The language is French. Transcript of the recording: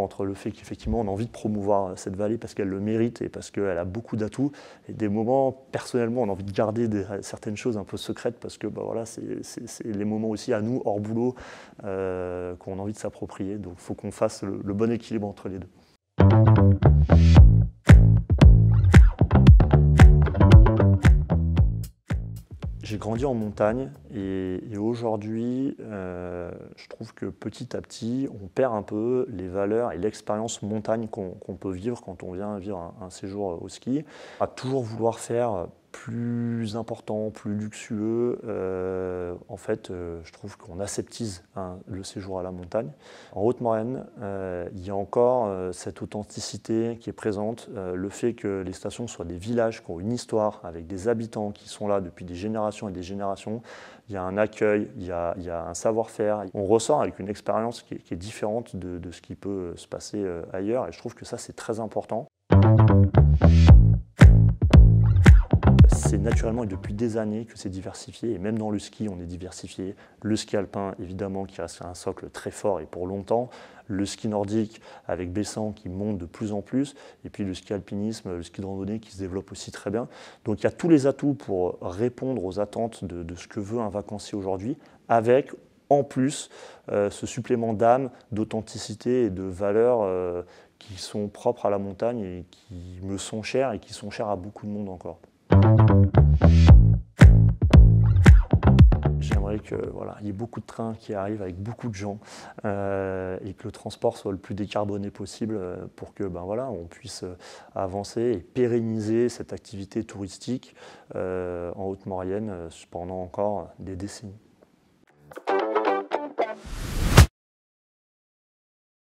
Entre le fait qu'effectivement on a envie de promouvoir cette vallée parce qu'elle le mérite et parce qu'elle a beaucoup d'atouts, et des moments, personnellement, on a envie de garder certaines choses un peu secrètes parce que voilà, c'est les moments aussi à nous, hors boulot, qu'on a envie de s'approprier. Donc il faut qu'on fasse le bon équilibre entre les deux. J'ai grandi en montagne et aujourd'hui, je trouve que petit à petit, on perd un peu les valeurs et l'expérience montagne qu'on peut vivre quand on vient vivre un séjour au ski. À toujours vouloir faire plus important, plus luxueux, en fait, je trouve qu'on aseptise le séjour à la montagne. En Haute-Maurienne, il y a encore cette authenticité qui est présente, le fait que les stations soient des villages qui ont une histoire, avec des habitants qui sont là depuis des générations et des générations. Il y a un accueil, il y a un savoir-faire. On ressort avec une expérience qui est différente de ce qui peut se passer ailleurs, et je trouve que ça, c'est très important. C'est naturellement et depuis des années que c'est diversifié, et même dans le ski, on est diversifié. Le ski alpin, évidemment, qui reste un socle très fort et pour longtemps. Le ski nordique, avec Bessan, qui monte de plus en plus. Et puis le ski alpinisme, le ski de randonnée, qui se développe aussi très bien. Donc il y a tous les atouts pour répondre aux attentes de ce que veut un vacancier aujourd'hui, avec en plus ce supplément d'âme, d'authenticité et de valeurs qui sont propres à la montagne et qui me sont chères et qui sont chères à beaucoup de monde encore. J'aimerais que il y ait beaucoup de trains qui arrivent avec beaucoup de gens et que le transport soit le plus décarboné possible pour que on puisse avancer et pérenniser cette activité touristique en Haute-Maurienne pendant encore des décennies.